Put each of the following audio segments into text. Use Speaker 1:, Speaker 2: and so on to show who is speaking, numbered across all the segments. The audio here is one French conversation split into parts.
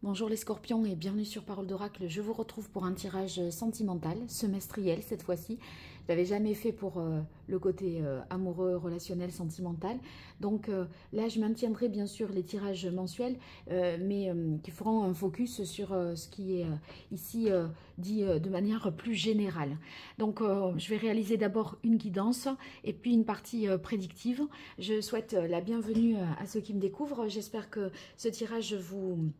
Speaker 1: Bonjour les scorpions et bienvenue sur Parole d'Oracle. Je vous retrouve pour un tirage sentimental, semestriel cette fois-ci. Je l'avais jamais fait pour le côté amoureux, relationnel, sentimental. Donc là, je maintiendrai bien sûr les tirages mensuels, mais qui feront un focus sur ce qui est ici dit de manière plus générale. Donc je vais réaliser d'abord une guidance et puis une partie prédictive. Je souhaite la bienvenue à ceux qui me découvrent. J'espère que ce tirage vous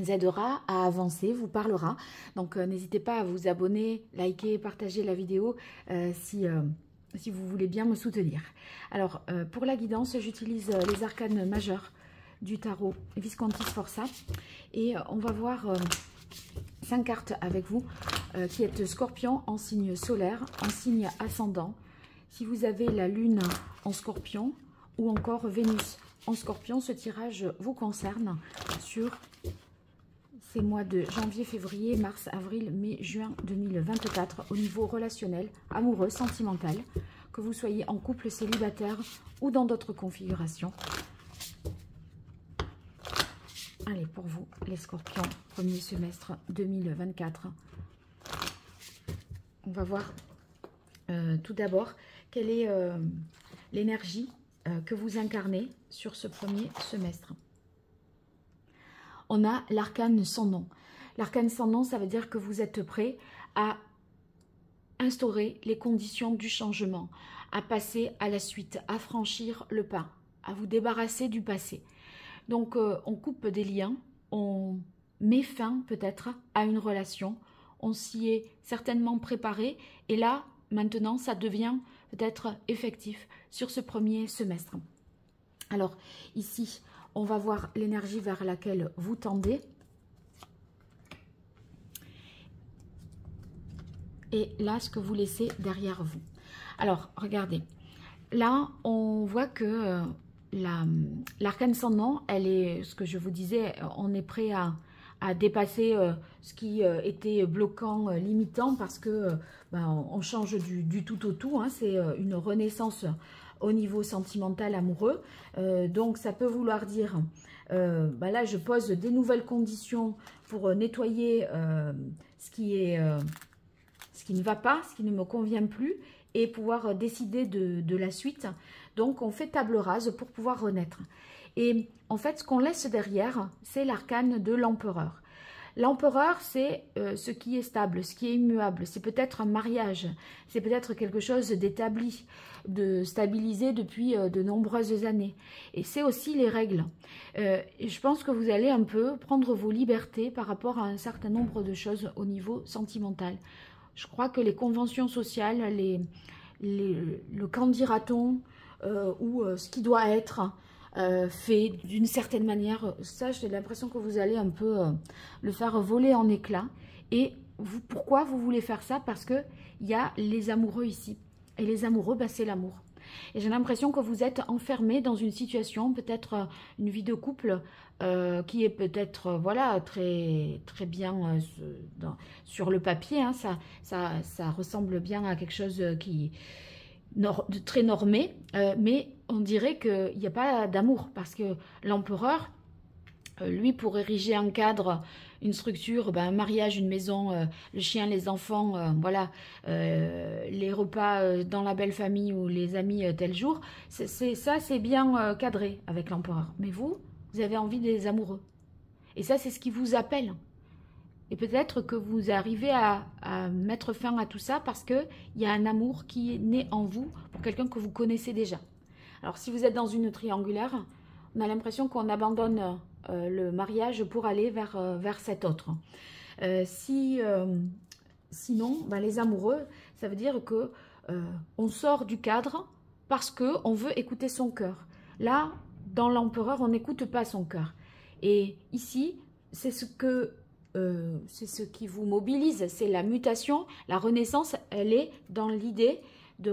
Speaker 1: aidera à avancer, vous parlera. Donc n'hésitez pas à vous abonner, liker, partager la vidéo si vous voulez bien me soutenir. Alors pour la guidance, j'utilise les arcanes majeurs du tarot Visconti Sforza et on va voir 5 cartes avec vous qui êtes Scorpion en signe solaire, en signe ascendant. Si vous avez la Lune en Scorpion ou encore Vénus en Scorpion, ce tirage vous concerne sur ces mois de janvier, février, mars, avril, mai, juin 2024 au niveau relationnel, amoureux, sentimental, que vous soyez en couple, célibataire ou dans d'autres configurations. Allez, pour vous, les scorpions, premier semestre 2024. On va voir tout d'abord quelle est l'énergie que vous incarnez sur ce premier semestre. On a l'arcane sans nom. L'arcane sans nom, ça veut dire que vous êtes prêt à instaurer les conditions du changement, à passer à la suite, à franchir le pas, à vous débarrasser du passé. Donc, on coupe des liens, on met fin peut-être à une relation, on s'y est certainement préparé et là, maintenant, ça devient peut-être effectif sur ce premier semestre. Alors, ici, on va voir l'énergie vers laquelle vous tendez. Et là, ce que vous laissez derrière vous. Alors, regardez. Là, on voit que l'arcane sans nom, elle est, ce que je vous disais, on est prêt à dépasser ce qui était bloquant, limitant, parce que on change du tout au tout. Hein, c'est une renaissance au niveau sentimental, amoureux. Donc, ça peut vouloir dire, là, je pose des nouvelles conditions pour nettoyer ce qui ne va pas, ce qui ne me convient plus, et pouvoir décider de la suite. Donc, on fait table rase pour pouvoir renaître. Et en fait, ce qu'on laisse derrière, c'est l'arcane de l'empereur. L'empereur, c'est ce qui est stable, ce qui est immuable. C'est peut-être un mariage, c'est peut-être quelque chose d'établi, de stabilisé depuis de nombreuses années. Et c'est aussi les règles. Et je pense que vous allez un peu prendre vos libertés par rapport à un certain nombre de choses au niveau sentimental. Je crois que les conventions sociales, le qu'en dira-t-on, ou ce qui doit être fait d'une certaine manière, ça j'ai l'impression que vous allez un peu le faire voler en éclats. Et vous, pourquoi vous voulez faire ça? Parce qu'il y a les amoureux ici. Et les amoureux, c'est l'amour. Et j'ai l'impression que vous êtes enfermé dans une situation, peut-être une vie de couple qui est peut-être voilà très, très bien sur le papier. Hein, ça ressemble bien à quelque chose qui de très normé, mais on dirait qu'il n'y a pas d'amour parce que l'empereur, lui, pour ériger un cadre, une structure, un mariage, une maison, le chien, les enfants, voilà, les repas dans la belle famille ou les amis tel jour, ça c'est bien cadré avec l'empereur. Mais vous avez envie des amoureux. Et ça, c'est ce qui vous appelle. Et peut-être que vous arrivez à mettre fin à tout ça parce qu'il y a un amour qui est né en vous pour quelqu'un que vous connaissez déjà. Alors, si vous êtes dans une triangulaire, on a l'impression qu'on abandonne le mariage pour aller vers cet autre. Sinon, les amoureux, ça veut dire que on sort du cadre parce qu'on veut écouter son cœur. Là, dans l'empereur, on n'écoute pas son cœur. Et ici, c'est ce qui vous mobilise, c'est la mutation, la renaissance, elle est dans l'idée de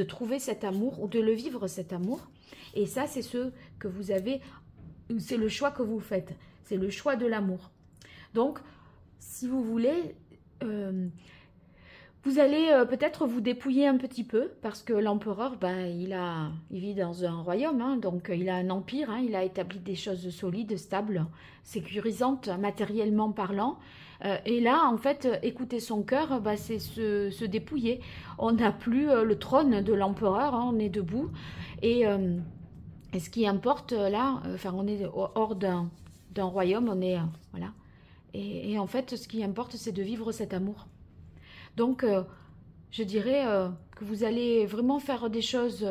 Speaker 1: trouver cet amour ou de le vivre cet amour. Et ça, c'est ce que vous avez, c'est le choix que vous faites, c'est le choix de l'amour. Donc, si vous voulez, Vous allez peut-être vous dépouiller un petit peu, parce que l'empereur, ben, il vit dans un royaume, hein, donc il a un empire, hein, il a établi des choses solides, stables, sécurisantes, matériellement parlant. Et là, en fait, écouter son cœur, ben, c'est se. On n'a plus le trône de l'empereur, hein, on est debout. Et ce qui importe là, enfin, on est hors d'un royaume, on est, voilà. Et en fait, ce qui importe, c'est de vivre cet amour. Donc, je dirais que vous allez vraiment faire des choses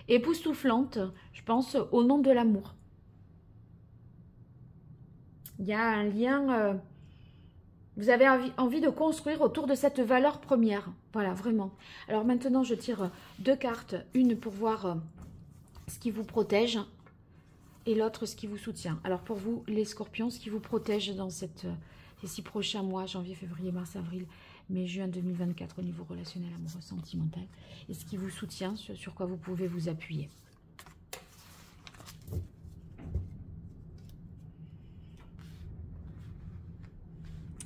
Speaker 1: époustouflantes, je pense, au nom de l'amour. Il y a un lien, vous avez envie de construire autour de cette valeur première. Voilà, vraiment. Alors maintenant, je tire 2 cartes, une pour voir ce qui vous protège et l'autre ce qui vous soutient. Alors pour vous, les scorpions, ce qui vous protège dans ces 6 prochains mois, janvier, février, mars, avril, mai, juin 2024 au niveau relationnel, amoureux, sentimental, et ce qui vous soutient, sur quoi vous pouvez vous appuyer.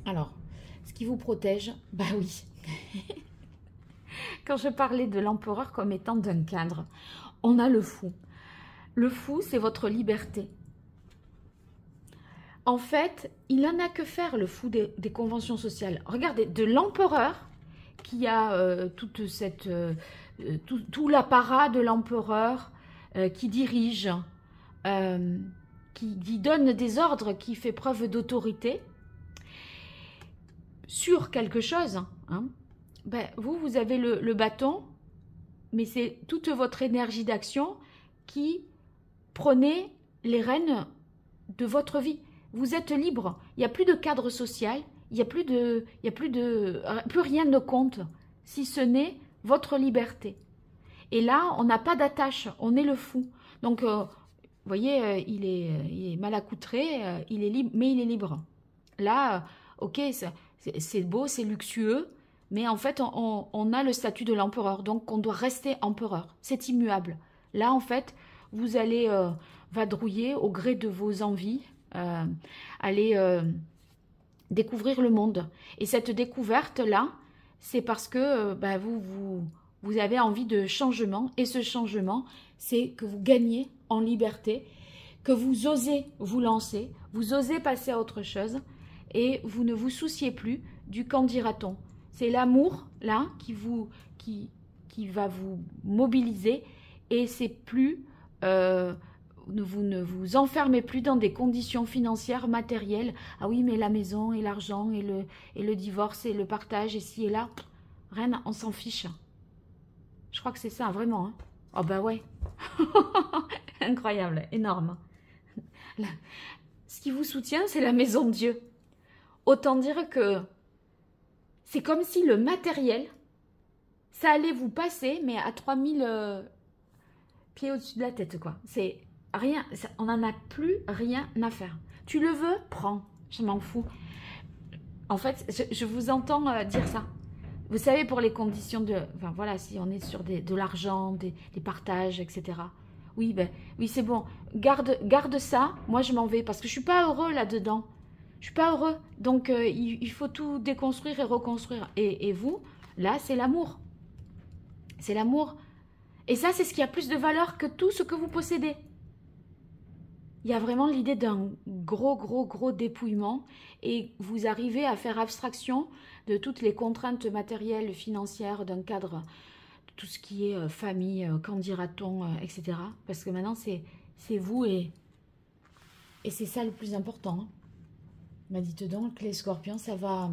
Speaker 1: Alors, ce qui vous protège, bah oui. Quand je parlais de l'empereur comme étant d'un cadre, on a le fou. Le fou, c'est votre liberté. En fait, il n'en a que faire, le fou des conventions sociales. Regardez, de l'empereur, qui a tout l'apparat de l'empereur, qui dirige, qui donne des ordres, qui fait preuve d'autorité sur quelque chose. Hein, ben, vous avez le bâton, mais c'est toute votre énergie d'action qui prenez les rênes de votre vie. Vous êtes libre. Il n'y a plus de cadre social. Il n'y a plus plus rien ne compte, si ce n'est votre liberté. Et là, on n'a pas d'attache. On est le fou. Donc, vous voyez, il est mal accoutré. Il est libre, mais il est libre. Là, ok, c'est beau, c'est luxueux. Mais en fait, on a le statut de l'empereur. Donc, on doit rester empereur. C'est immuable. Là, en fait, vous allez vadrouiller au gré de vos envies. Aller découvrir le monde. Et cette découverte-là, c'est parce que vous avez envie de changement. Et ce changement, c'est que vous gagnez en liberté, que vous osez vous lancer, vous osez passer à autre chose et vous ne vous souciez plus du qu'en dira-t-on. C'est l'amour, là, qui va vous mobiliser et c'est plus... vous ne vous enfermez plus dans des conditions financières, matérielles. Ah oui, mais la maison et l'argent et le divorce et le partage et ci et là. Rien, on s'en fiche. Je crois que c'est ça, vraiment. Hein. Oh bah ouais. Incroyable, énorme. Là, ce qui vous soutient, c'est la maison de Dieu. Autant dire que c'est comme si le matériel, ça allait vous passer, mais à 3000 pieds au-dessus de la tête, quoi. C'est... Rien, on n'en a plus rien à faire. Tu le veux, prends. Je m'en fous. En fait, je vous entends dire ça. Vous savez, pour les conditions de... Enfin, voilà, si on est sur de l'argent, des partages, etc. Oui, ben, oui, c'est bon. Garde ça. Moi, je m'en vais parce que je ne suis pas heureux là-dedans. Je ne suis pas heureux. Donc, il faut tout déconstruire et reconstruire. Et vous, là, c'est l'amour. C'est l'amour. Et ça, c'est ce qui a plus de valeur que tout ce que vous possédez. Il y a vraiment l'idée d'un gros dépouillement et vous arrivez à faire abstraction de toutes les contraintes matérielles, financières, d'un cadre, tout ce qui est famille, qu'en dira-t-on, etc. Parce que maintenant, c'est vous et c'est ça le plus important. Hein. M'a dit donc, les scorpions, ça va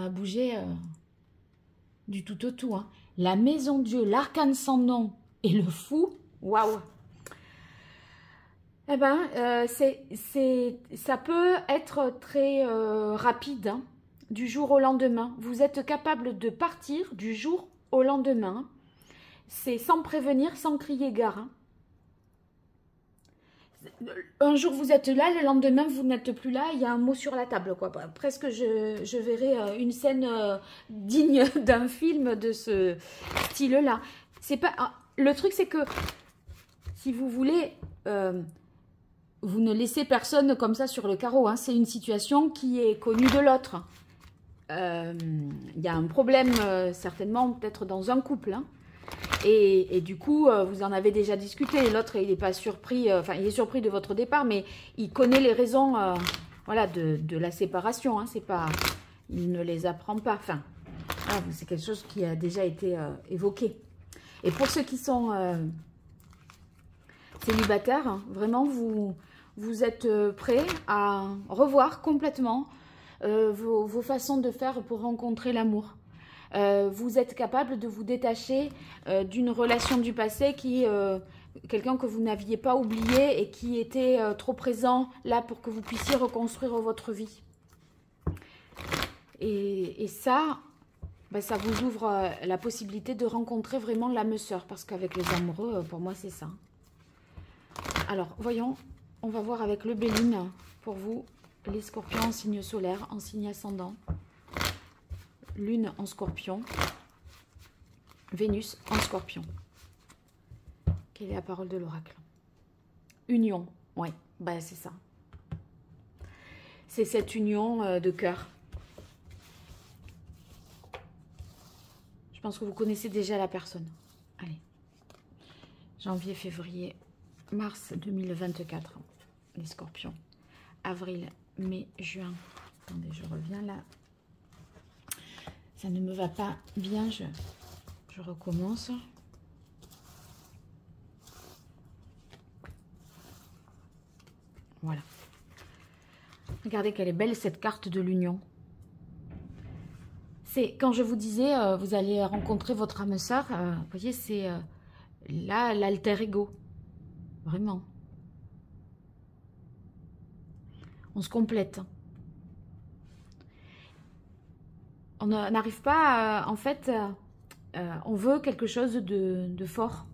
Speaker 1: bouger du tout au tout. Hein. La maison de Dieu, l'arcane sans nom et le fou, waouh! Eh bien, ça peut être très rapide, hein, du jour au lendemain. Vous êtes capable de partir du jour au lendemain. C'est sans prévenir, sans crier gare. Hein. Un jour, vous êtes là, le lendemain, vous n'êtes plus là. Il y a un mot sur la table, quoi. Presque, je verrais une scène digne d'un film de ce style-là. C'est pas... Le truc, c'est que, si vous voulez... vous ne laissez personne comme ça sur le carreau. Hein. C'est une situation qui est connue de l'autre. il y a un problème certainement peut-être dans un couple. Hein. Et du coup, vous en avez déjà discuté. L'autre, il n'est pas surpris, enfin, il est surpris de votre départ, mais il connaît les raisons voilà, de la séparation. Hein. C'est pas, il ne les apprend pas. Enfin, voilà, c'est quelque chose qui a déjà été évoqué. Et pour ceux qui sont célibataires, hein, vraiment, vous êtes prêts à revoir complètement vos façons de faire pour rencontrer l'amour. Vous êtes capable de vous détacher d'une relation du passé quelqu'un que vous n'aviez pas oublié et qui était trop présent là pour que vous puissiez reconstruire votre vie. Et ça, ben, ça vous ouvre la possibilité de rencontrer vraiment l'âme sœur, parce qu'avec les amoureux, pour moi, c'est ça. Alors, voyons, on va voir avec le Béline pour vous, les scorpions en signe solaire, en signe ascendant. Lune en scorpion, Vénus en scorpion. Quelle est la parole de l'oracle? Union, ouais, bah c'est ça. C'est cette union de cœur. Je pense que vous connaissez déjà la personne. Allez, janvier, février, mars 2024, les scorpions. Avril, mai, juin. Attendez, je reviens là. Ça ne me va pas bien, je recommence. Voilà. Regardez qu'elle est belle cette carte de l'union. C'est quand je vous disais, vous allez rencontrer votre âme sœur, vous voyez, c'est là l'alter ego. Vraiment. On se complète. On n'arrive pas, en fait, on veut quelque chose de fort.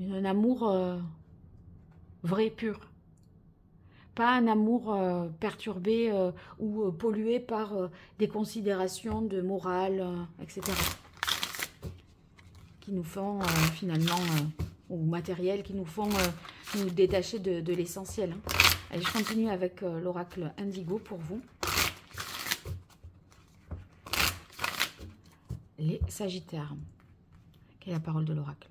Speaker 1: Un amour vrai, pur. Pas un amour perturbé ou pollué par des considérations de morale, etc. Qui nous font finalement, ou matériel, qui nous font nous détacher de l'essentiel. Hein. Allez, je continue avec l'oracle Indigo pour vous. Les Sagittaires. Quelle est la parole de l'oracle?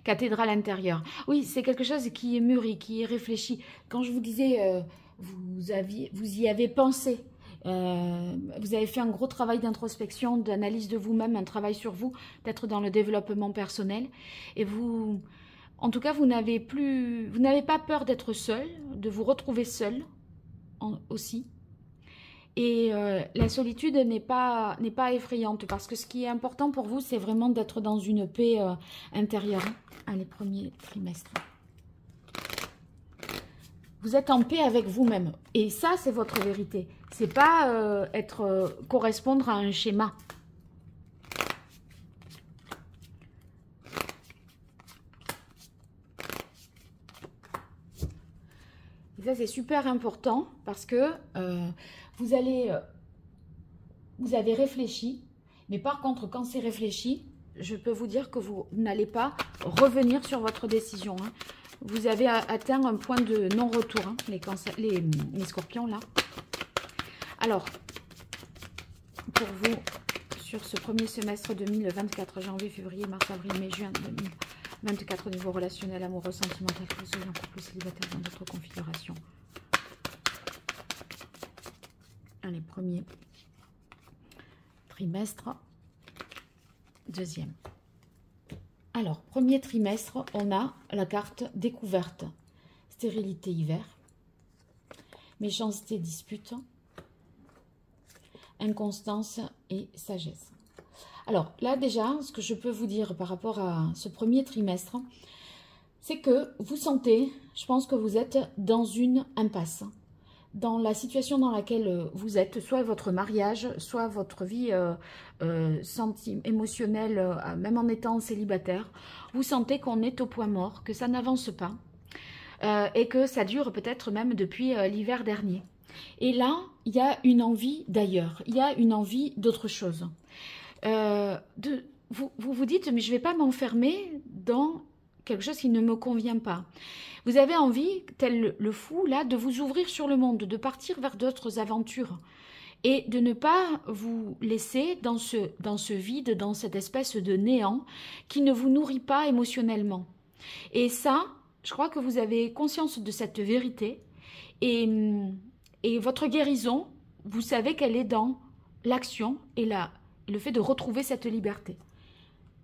Speaker 1: Cathédrale intérieure. Oui, c'est quelque chose qui est mûri, qui est réfléchi. Quand je vous disais, vous y avez pensé. Vous avez fait un gros travail d'introspection, d'analyse de vous-même, un travail sur vous, peut-être dans le développement personnel. Et vous, en tout cas, vous n'avez pas peur d'être seul, de vous retrouver seul aussi. Et la solitude n'est pas effrayante, parce que ce qui est important pour vous, c'est vraiment d'être dans une paix intérieure. Allez, premier trimestre. Vous êtes en paix avec vous-même. Et ça, c'est votre vérité. C'est pas correspondre à un schéma. Et ça, c'est super important parce que vous avez réfléchi. Mais par contre, quand c'est réfléchi, je peux vous dire que vous n'allez pas revenir sur votre décision. Hein. Vous avez atteint un point de non-retour, hein, les scorpions, là. Alors, pour vous, sur ce premier semestre 2024, janvier, février, mars, avril, mai, juin 2024, au niveau relationnel, amoureux, sentimental, que vous soyez en couple célibataire dans d'autres configurations. Allez, premier trimestre, deuxième. Alors, premier trimestre, on a la carte découverte. Stérilité hiver, méchanceté dispute, inconstance et sagesse. Alors là déjà, ce que je peux vous dire par rapport à ce premier trimestre, c'est que vous sentez, je pense que vous êtes dans une impasse. Dans la situation dans laquelle vous êtes, soit votre mariage, soit votre vie émotionnelle, même en étant célibataire, vous sentez qu'on est au point mort, que ça n'avance pas et que ça dure peut-être même depuis l'hiver dernier. Et là, il y a une envie d'ailleurs, il y a une envie d'autre chose. Vous vous dites, mais je ne vais pas m'enfermer dans quelque chose qui ne me convient pas. Vous avez envie, tel le fou, là, de vous ouvrir sur le monde, de partir vers d'autres aventures et de ne pas vous laisser dans ce vide, dans cette espèce de néant qui ne vous nourrit pas émotionnellement. Et ça, je crois que vous avez conscience de cette vérité et votre guérison, vous savez qu'elle est dans l'action et le fait de retrouver cette liberté.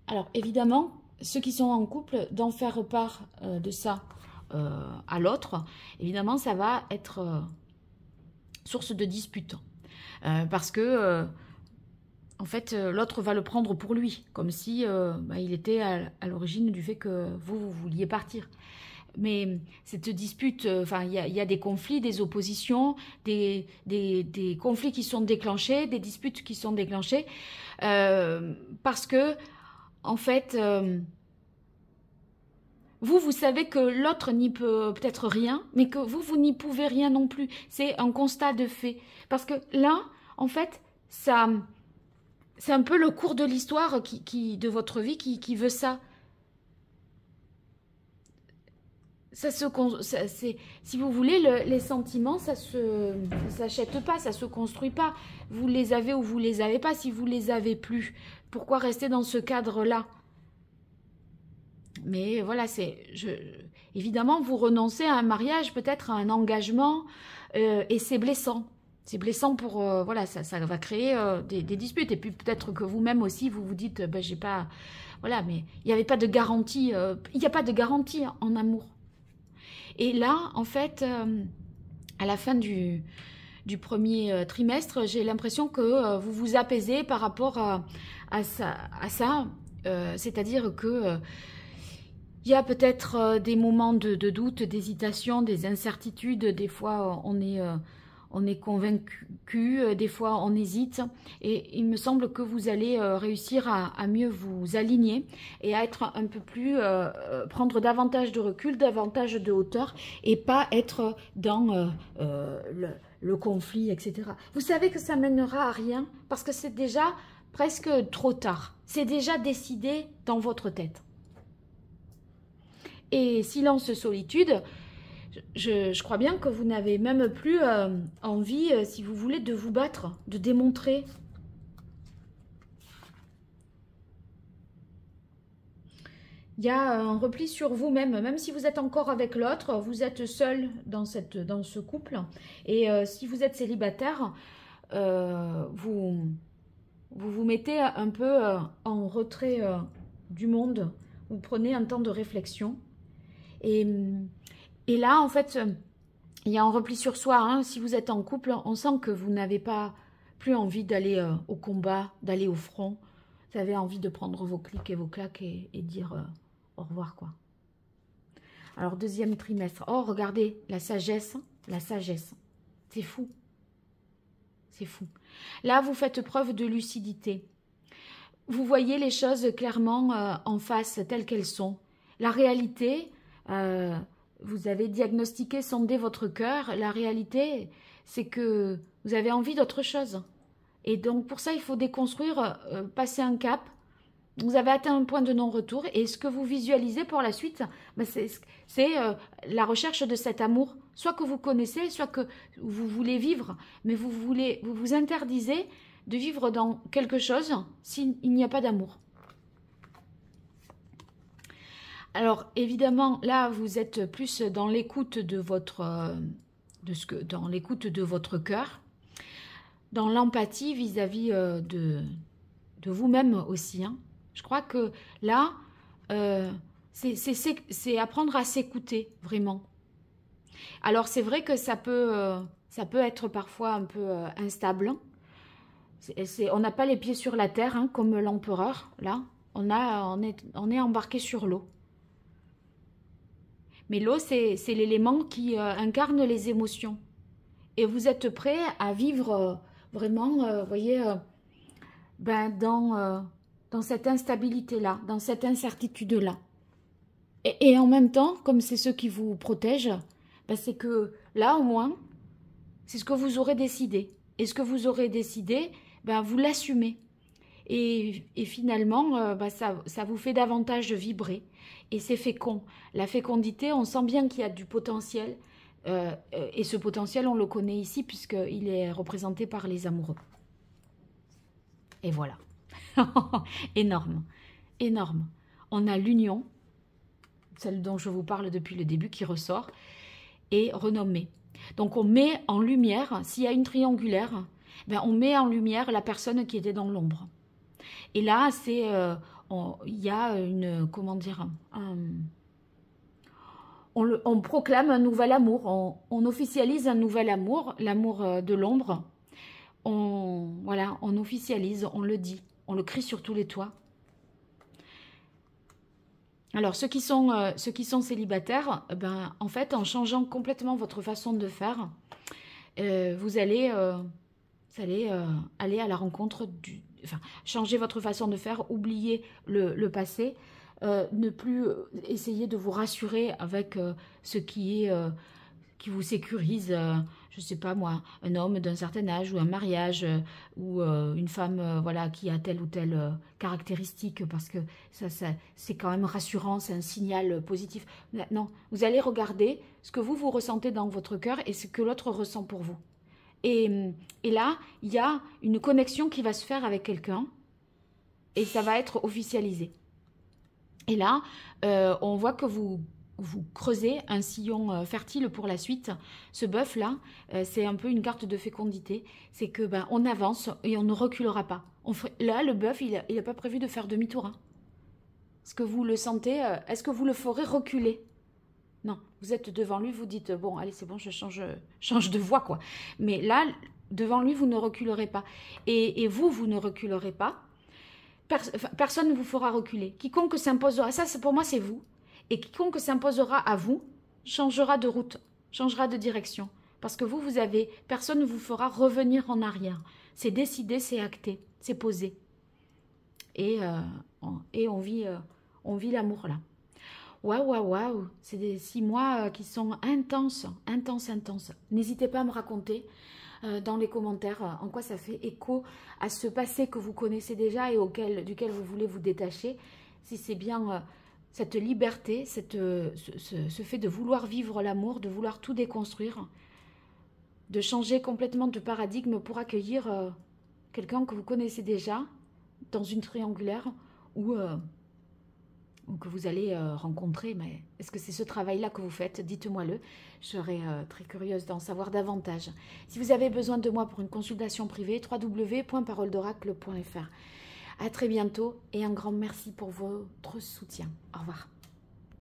Speaker 1: Alors évidemment, ceux qui sont en couple, d'en faire part de ça à l'autre, évidemment ça va être source de dispute. Parce que en fait l'autre va le prendre pour lui, comme si il était à l'origine du fait que vous vouliez partir. Mais cette dispute, il y a des conflits, des oppositions, des conflits qui sont déclenchés, des disputes qui sont déclenchées, parce que, en fait, vous savez que l'autre n'y peut peut-être rien, mais que vous n'y pouvez rien non plus. C'est un constat de fait. Parce que là, en fait, ça, c'est un peu le cours de l'histoire de votre vie qui veut ça. Si vous voulez, les sentiments, ça s'achète pas, ça se construit pas. Vous les avez ou vous les avez pas. Si vous les avez plus, pourquoi rester dans ce cadre-là? Mais voilà, évidemment, vous renoncez à un mariage, peut-être à un engagement, et c'est blessant. C'est blessant pour, voilà, ça va créer des disputes. Et puis peut-être que vous-même aussi, vous vous dites, ben, j'ai pas, voilà, mais il n'y avait pas de garantie. Il n'y a pas de garantie en amour. Et là, en fait, à la fin du premier trimestre, j'ai l'impression que vous vous apaisez par rapport à ça. C'est-à-dire que il y a peut-être des moments de doute, d'hésitation, des incertitudes. Des fois, on est convaincu, des fois on hésite, et il me semble que vous allez réussir à mieux vous aligner et à être un peu plus, prendre davantage de recul, davantage de hauteur, et pas être dans le conflit, etc. Vous savez que ça mènera à rien, parce que c'est déjà presque trop tard, c'est déjà décidé dans votre tête. Et silence, solitude, je crois bien que vous n'avez même plus envie, si vous voulez, de vous battre, de démontrer. Il y a un repli sur vous-même, même si vous êtes encore avec l'autre, vous êtes seul dans ce couple. Et si vous êtes célibataire, vous vous mettez un peu en retrait du monde. Vous prenez un temps de réflexion. Et là, en fait, il y a un repli sur soi. Hein. Si vous êtes en couple, on sent que vous n'avez pas plus envie d'aller au combat, d'aller au front. Vous avez envie de prendre vos clics et vos claques et dire au revoir, quoi. Alors, deuxième trimestre. Oh, regardez, la sagesse. La sagesse. C'est fou. C'est fou. Là, vous faites preuve de lucidité. Vous voyez les choses clairement en face, telles qu'elles sont. La réalité... vous avez diagnostiqué, sondé votre cœur. La réalité, c'est que vous avez envie d'autre chose. Et donc, pour ça, il faut déconstruire, passer un cap. Vous avez atteint un point de non-retour. Et ce que vous visualisez pour la suite, ben c'est la recherche de cet amour. Soit que vous connaissez, soit que vous voulez vivre. Mais vous vous interdisez de vivre dans quelque chose s'il n'y a pas d'amour. Alors, évidemment, là, vous êtes plus dans l'écoute de votre cœur, dans l'empathie vis-à-vis de vous-même aussi. Hein. Je crois que là, c'est apprendre à s'écouter, vraiment. Alors, c'est vrai que ça peut être parfois un peu instable. On n'a pas les pieds sur la terre, hein, comme l'empereur, là. On est embarqué sur l'eau. Mais l'eau, c'est l'élément qui incarne les émotions. Et vous êtes prêt à vivre vraiment, vous voyez, dans cette instabilité-là, dans cette incertitude-là. Et en même temps, comme c'est ceux qui vous protègent, ben c'est que là, au moins, c'est ce que vous aurez décidé. Et ce que vous aurez décidé, ben vous l'assumez. Et finalement, bah, ça vous fait davantage vibrer. Et c'est fécond. La fécondité, on sent bien qu'il y a du potentiel. Et ce potentiel, on le connaît ici puisqu'il est représenté par les amoureux. Et voilà. Énorme. Énorme. On a l'union, celle dont je vous parle depuis le début, qui ressort, et renommée. Donc on met en lumière, s'il y a une triangulaire, ben on met en lumière la personne qui était dans l'ombre. Et là, c'est, il y a une, comment dire, on proclame un nouvel amour, on officialise un nouvel amour, l'amour de l'ombre. Voilà, on officialise, on le dit, on le crie sur tous les toits. Alors, ceux qui sont célibataires, ben, en fait, en changeant complètement votre façon de faire, vous allez aller à la rencontre du... Enfin, changer votre façon de faire, oublier le passé, ne plus essayer de vous rassurer avec ce qui vous sécurise, je ne sais pas moi, un homme d'un certain âge ou un mariage ou une femme voilà, qui a telle ou telle caractéristique parce que ça c'est quand même rassurant, c'est un signal positif. Non, vous allez regarder ce que vous ressentez dans votre cœur et ce que l'autre ressent pour vous. Et là, il y a une connexion qui va se faire avec quelqu'un et ça va être officialisé. Et là, on voit que vous creusez un sillon fertile pour la suite. Ce bœuf-là, c'est un peu une carte de fécondité. C'est que ben, on avance et on ne reculera pas. Là, le bœuf, il n'a pas prévu de faire demi-tour. Hein. Est-ce que vous le sentez? Est-ce que vous le ferez reculer? Non, vous êtes devant lui, vous dites, bon, allez, c'est bon, je change de voie, quoi. Mais là, devant lui, vous ne reculerez pas. Et vous ne reculerez pas. Personne ne vous fera reculer. Quiconque s'imposera, ça pour moi, c'est vous. Et quiconque s'imposera à vous, changera de route, changera de direction. Parce que vous avez, personne ne vous fera revenir en arrière. C'est décidé, c'est acté, c'est posé. Et on vit l'amour là. Waouh. C'est des 6 mois qui sont intenses. N'hésitez pas à me raconter dans les commentaires en quoi ça fait écho à ce passé que vous connaissez déjà et duquel vous voulez vous détacher. Si c'est bien cette liberté, ce fait de vouloir vivre l'amour, de vouloir tout déconstruire, de changer complètement de paradigme pour accueillir quelqu'un que vous connaissez déjà dans une triangulaire ou que vous allez rencontrer. Mais est-ce que c'est ce travail-là que vous faites? Dites-moi-le. Je serais très curieuse d'en savoir davantage. Si vous avez besoin de moi pour une consultation privée, www.paroledoracle.fr. À très bientôt et un grand merci pour votre soutien. Au revoir.